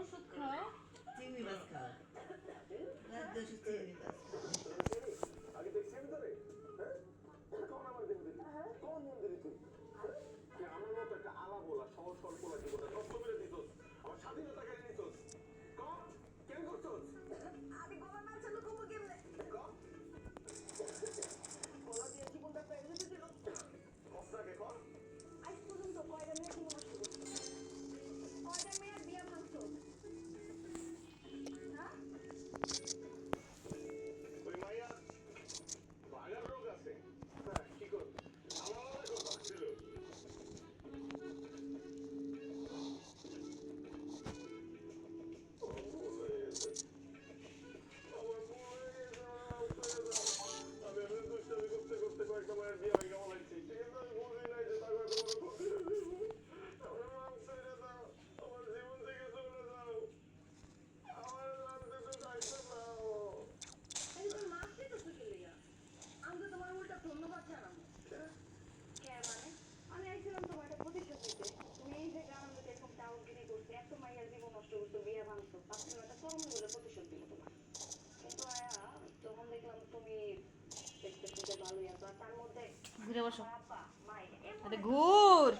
ওষুধ খাও, চিংড়ি মাছ খাও, চিংড়ি মাছ খাও। ঘুরে বসো, আরে ঘুর।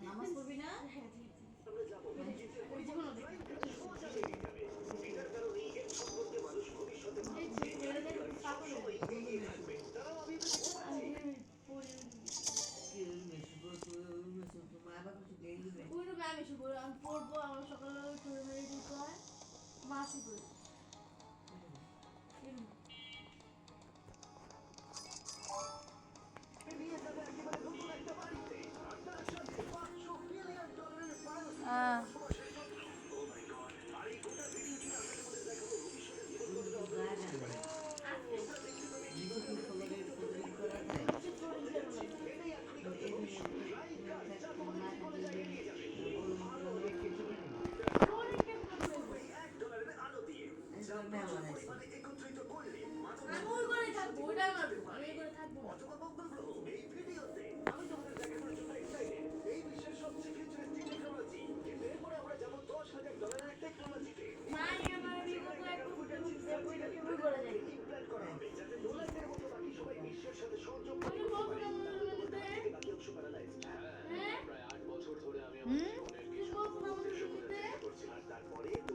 নামাজ পড়বি না? পড়বো আমার সকালে মাসি করে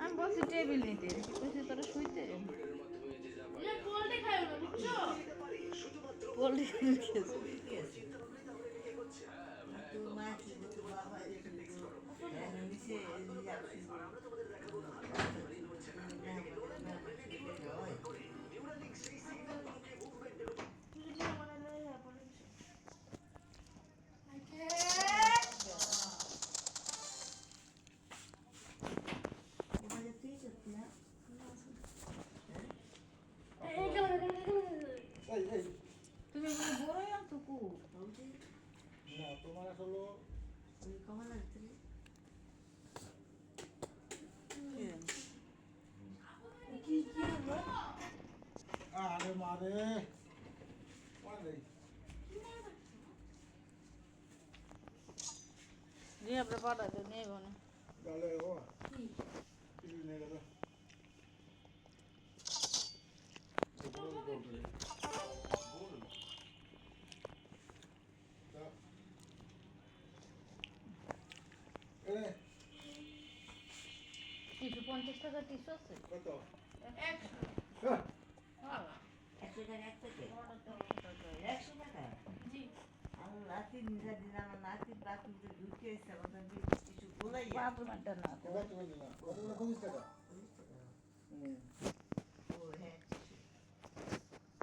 আমি বলছি টেবিল নিতে, তোরা শুইতে পোল্ট্রি খেয়েছে। তো মা কি বলতো বাবা এসে নিচে তুমি এগুলো বড়ই না টুকু। না তোমার আসলে আরে মারে মারে নিয়ে আপনি পাঠাতে নিয়ে গনে। গালে ও কি নে গেল এ 350 টাকা টিস্যু আছে। কত 100। হ্যাঁ। 100 টাকা এক প্যাকেট 100 টাকা জি। আমার নাতি নিজে দিন আমার নাতি বাথরুমে ঢুকে এসে আমাদের কিছু বলাই বাথরুমটা না তো। কত বলি না কত বলে 50 টাকা ও হ্যাঁ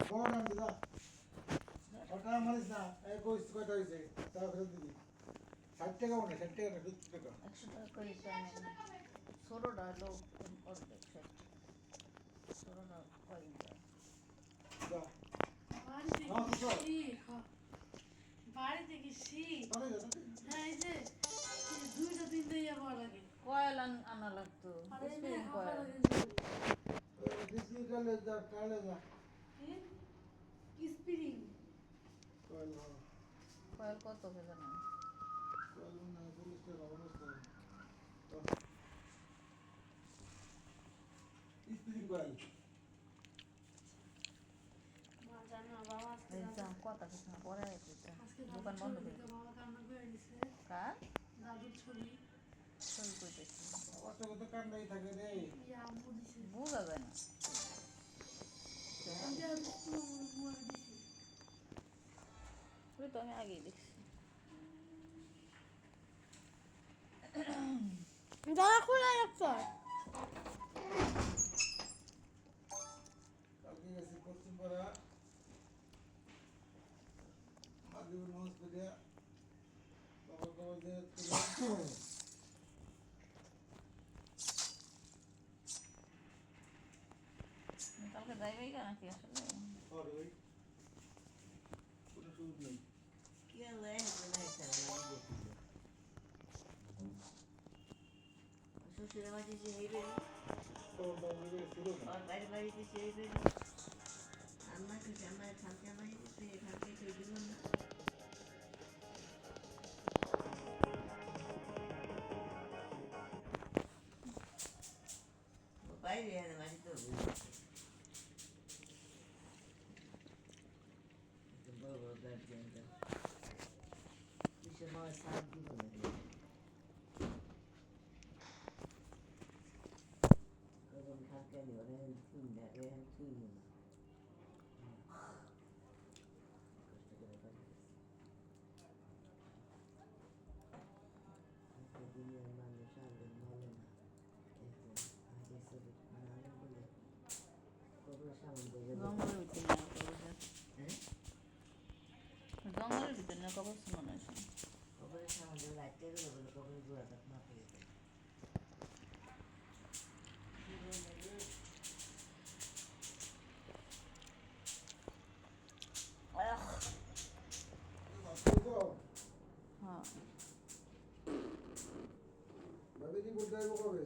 বড় দাম দিদা ওটা মারিস না এই কইস কয়টা হইছে তাও ফেরত দিবি 60 টাকা মনে 60 টাকা না 70 টাকা 100 টাকা করে চাই। ছোটটা হলো অর্ধেক শেষ। ছোটটা কয়েক যায়। যা বাড়িতে কি শীত তাহলে যা হ্যাঁ এই যে দুইটা তিনটা ইয়ে ভালো লাগে কয়েল আনা লাগতো। আর এই স্প্রিং হাফা কয়েল। লাগে দিদি কালে যা কালে যা কি স্প্রিং কল কয়েল কত কে জানেন? কল না 40 টাকা অবস্থা স্পিরিং কল মা জানো বাবা আজকে এই যা কথা কিছু না পরে আছে আজকে দোকান বন্ধ করে বাবা কান্না করে দিছে কার দাদুর ছবি ছবি কইতেছি কত কত কান্দাই থাকে রে ইয়া আম্মু দিছে বোঝা যায় না। আমি আর মুয়ে দিছি ওই তো আমি আগেই দেখছি। দাদা খোলা একটা কালকে গেছি পশ্চিমপাড়া মাদিপুর মহস পেরিয়া বাবার বাবা যে কালকে যাইবেই কেন নাকি আসলে আর ওই কোনো সুযোগ নেই কি হলো এখন না শ্বশুরের বাড়ি যে হেবে তোর বাবা শুরু না আর বাড়িতে সে হেবে আমার কিছু আমার খালকে আমার খালকে কেউ দিল না বাইরে বাড়িতে বড় বড় গার্জিয়ান কিসের মার সার দিব না কখন খালকে নিয়ে রেন থুই না কষ্ট করে বাড়ি দুনিয়ার মানুষ আগে বলে না আগে সব নাম বলে কবর সামনে বলে জঙ্গলের ভিতরে না কবর হ্যাঁ জঙ্গলের ভিতরে না কবর মনে আছে। কবরের সামনে লাইটে গেলে বলে কবরের গোড়াটা মাপে গেছে হ্যাঁ ভাবি কি বলতে যাবো কবে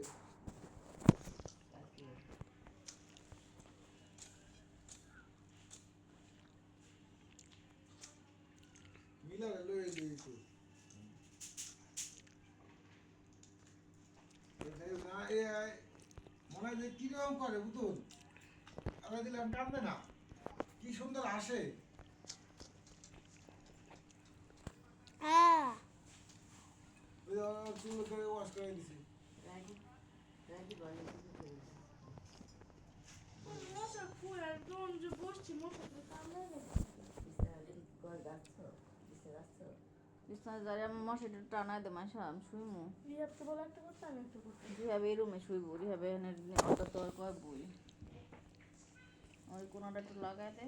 কালকে মিলা লয়ে দিয়েছি না এ মনে হয় যে কিরকম করে বুঝুন আমরা দিলাম টানবে না কি সুন্দর আসে ওই চুল করে ওয়াশ করে দিছি রাজি রাজি বলে কিছু করে মশা ফুল একদম যে বসছি মশা কামড়ে বিছানা বিছানায় যাই আমি মশারিটা টানাই দে মাসা আমি শুইমু রিহাব তো বলে একটা করতে আমি একটা করতে রিহাবে এই রুমে শুইব রিহাবে এখানে অত তো আর কয় বই ওই কোনাটা একটু লাগাই দে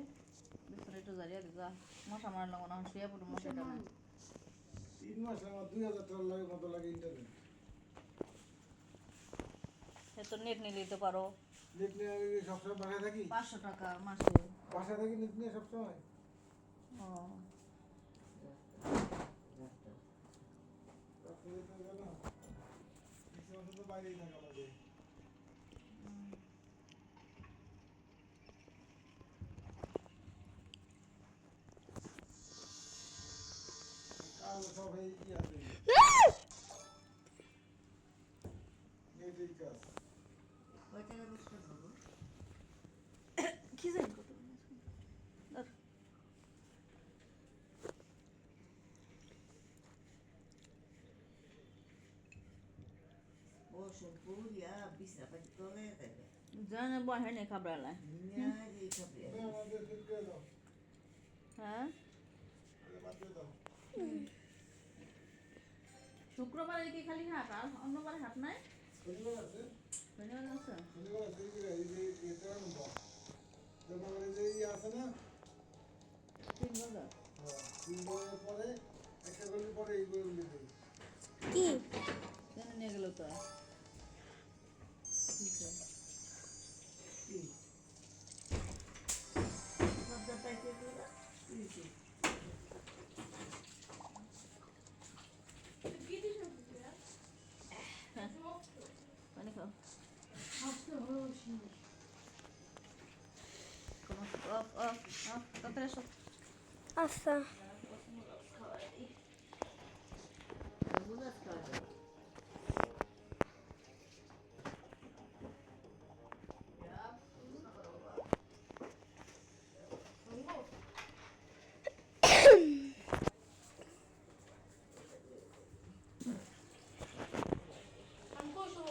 বিছানা একটু জ্বালিয়ে দে যা মশা মারলাম না শুয়ে পড়ো মশা টানায় 3 মাসে আমার 2000 টাকা লাগে মতো লাগে ইন্টারনেট। সে তো নেট নিয়ে নিতে পারো নেট নিয়ে আমি সবসময় বাসায় থাকি, 500 টাকা মাসে বাসায় থাকি নেট নিয়ে সবসময়। ও তারপরে তো জানো, কিছু মাসে তো বাইরেই থাকা লাগে। কাজ সব এই কি আছে, নেটেই কাজ। কয় টাকা বিস্কুট দেবো? কি জানি কত ধর বসুন পুরিয়া বিছাপাতি তলে দেবে। জানে বহে নেই খাবড়ালায় নিয়ে এই খাবে। আমাদের ঠিক করে দাও, হ্যাঁ বাদ দিয়ে দাও। শুক্রবারে কি খালি হাট আর অন্যবারে হাট নাই শনিবার আছে, শনিবার আছে শনিবার আছে, এই যে এটা আনবো। তারপরে এই যে ইয়ে আছে না, 3 বাজার হ্যাঁ, 3 বছর পরে একটা গলির পরে এই গলি দিই। কেন নিয়ে গেল তো কি? সবটা পাইতে দিলা? দিয়েছি। কি দিছ পানি খাও হাসতে হচ্ছে কোনো তাড়াতাড়ি এসো আচ্ছা বুঝাস খাওয়া যাবে। আমি কইছো